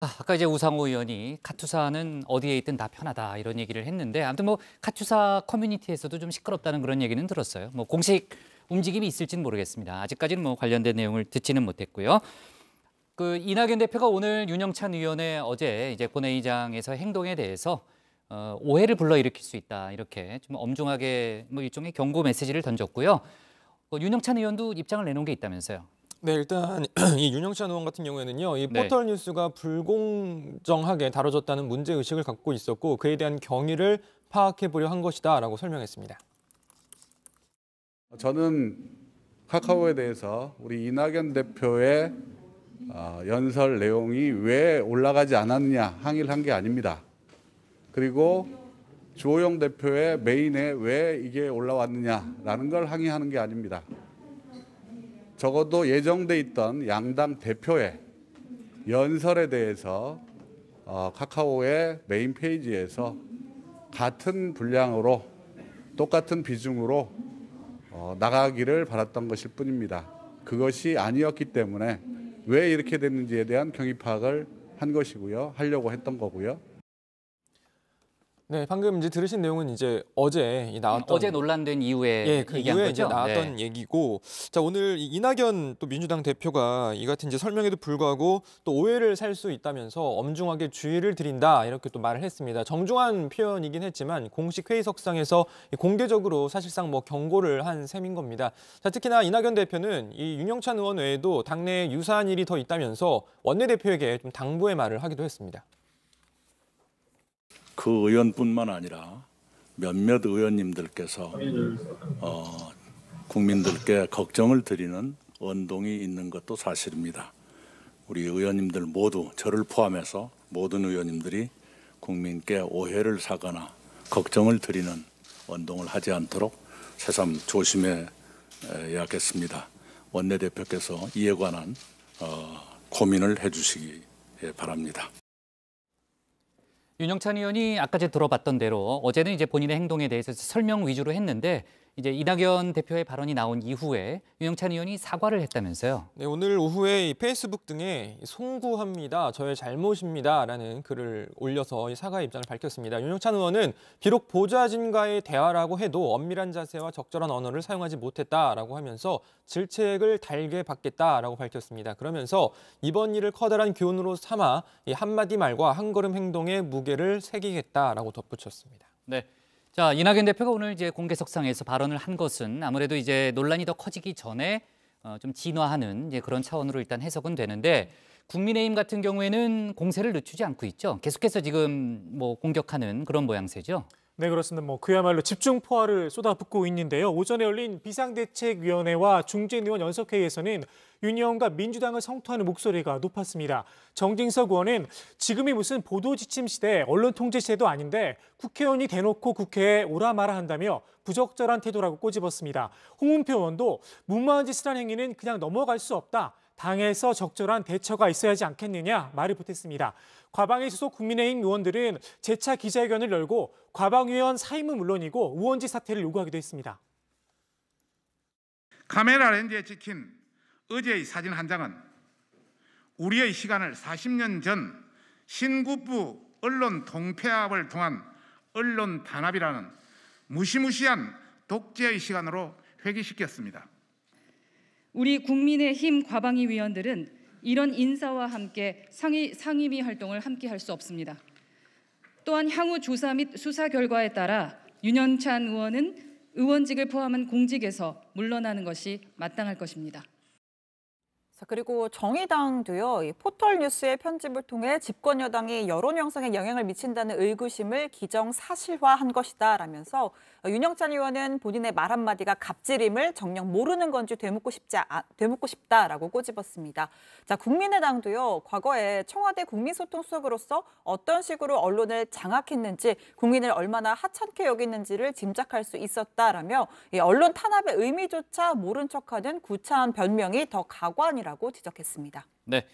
아까 이제 우상호 의원이 카투사는 어디에 있든 다 편하다 이런 얘기를 했는데 아무튼 뭐 카투사 커뮤니티에서도 좀 시끄럽다는 그런 얘기는 들었어요. 뭐 공식 움직임이 있을지는 모르겠습니다. 아직까지는 뭐 관련된 내용을 듣지는 못했고요. 그 이낙연 대표가 오늘 윤영찬 의원의 어제 이제 본회의장에서 행동에 대해서 오해를 불러일으킬 수 있다 이렇게 좀 엄중하게 뭐 일종의 경고 메시지를 던졌고요. 윤영찬 의원도 입장을 내놓은 게 있다면서요. 네, 일단 이 윤영찬 의원 같은 경우에는요, 이 네. 포털 뉴스가 불공정하게 다뤄졌다는 문제 의식을 갖고 있었고 그에 대한 경위를 파악해 보려 한 것이다라고 설명했습니다. 저는 카카오에 대해서 우리 이낙연 대표의 연설 내용이 왜 올라가지 않았느냐 항의를 한 게 아닙니다. 그리고 주호영 대표의 메인에 왜 이게 올라왔느냐라는 걸 항의하는 게 아닙니다. 적어도 예정돼 있던 양당 대표의 연설에 대해서 카카오의 메인 페이지에서 같은 분량으로 똑같은 비중으로 나가기를 바랐던 것일 뿐입니다. 그것이 아니었기 때문에 왜 이렇게 됐는지에 대한 경위 파악을 한 것이고요. 하려고 했던 거고요. 네, 방금 이제 들으신 내용은 이제 어제 나왔던 어제 논란된 이후에 그 얘기한 이후에 거죠? 이제 나왔던 네. 얘기고, 자 오늘 이낙연 또 민주당 대표가 이 같은 이제 설명에도 불구하고 또 오해를 살 수 있다면서 엄중하게 주의를 드린다 이렇게 또 말을 했습니다. 정중한 표현이긴 했지만 공식 회의석상에서 공개적으로 사실상 뭐 경고를 한 셈인 겁니다. 자 특히나 이낙연 대표는 이 윤영찬 의원 외에도 당내에 유사한 일이 더 있다면서 원내대표에게 좀 당부의 말을 하기도 했습니다. 그 의원뿐만 아니라 몇몇 의원님들께서 국민들께 걱정을 드리는 언동이 있는 것도 사실입니다. 우리 의원님들 모두 저를 포함해서 모든 의원님들이 국민께 오해를 사거나 걱정을 드리는 언동을 하지 않도록 새삼 조심해야겠습니다. 원내대표께서 이에 관한 고민을 해주시기 바랍니다. 윤영찬 의원이 아까 제 들어봤던 대로 어제는 이제 본인의 행동에 대해서 설명 위주로 했는데 이제 이낙연 대표의 발언이 나온 이후에 윤영찬 의원이 사과를 했다면서요. 네, 오늘 오후에 페이스북 등에 송구합니다. 저의 잘못입니다라는 글을 올려서 사과의 입장을 밝혔습니다. 윤영찬 의원은 비록 보좌진과의 대화라고 해도 엄밀한 자세와 적절한 언어를 사용하지 못했다라고 하면서 질책을 달게 받겠다라고 밝혔습니다. 그러면서 이번 일을 커다란 교훈으로 삼아 이 한마디 말과 한 걸음 행동에 무게를 새기겠다라고 덧붙였습니다. 네. 자, 이낙연 대표가 오늘 이제 공개석상에서 발언을 한 것은 아무래도 이제 논란이 더 커지기 전에 좀 진화하는 이제 그런 차원으로 일단 해석은 되는데 국민의힘 같은 경우에는 공세를 늦추지 않고 있죠. 계속해서 지금 뭐 공격하는 그런 모양새죠. 네, 그렇습니다. 뭐 그야말로 집중 포화를 쏟아붓고 있는데요. 오전에 열린 비상대책위원회와 중진의원 연석회의에서는 윤 의원과 민주당을 성토하는 목소리가 높았습니다. 정진석 의원은 지금이 무슨 보도 지침 시대, 언론 통제 시대도 아닌데 국회의원이 대놓고 국회에 오라 마라 한다며 부적절한 태도라고 꼬집었습니다. 홍문표 의원도 무모한 짓을 한 행위는 그냥 넘어갈 수 없다. 당에서 적절한 대처가 있어야 하지 않겠느냐 말을 보탰습니다. 과방위 소속 국민의힘 의원들은 재차 기자회견을 열고 과방 의원 사임은 물론이고 의원직 사퇴를 요구하기도 했습니다. 카메라 렌즈에 찍힌 어제의 사진 한 장은 우리의 시간을 40년 전 신국부 언론 통폐합을 통한 언론 단합이라는 무시무시한 독재의 시간으로 회귀시켰습니다. 우리 국민의힘 과방위 위원들은 이런 인사와 함께 상임위 활동을 함께 할 수 없습니다. 또한 향후 조사 및 수사 결과에 따라 윤영찬 의원은 의원직을 포함한 공직에서 물러나는 것이 마땅할 것입니다. 자, 그리고 정의당도요, 이 포털 뉴스의 편집을 통해 집권 여당이 여론 형성에 영향을 미친다는 의구심을 기정사실화한 것이다라면서 윤영찬 의원은 본인의 말 한마디가 갑질임을 정녕 모르는 건지 되묻고 싶다라고 꼬집었습니다. 자, 국민의당도요, 과거에 청와대 국민소통수석으로서 어떤 식으로 언론을 장악했는지, 국민을 얼마나 하찮게 여겼는지를 짐작할 수 있었다라며 이 언론 탄압의 의미조차 모른 척하는 구차한 변명이 더 가관이라고 지적했습니다. 네.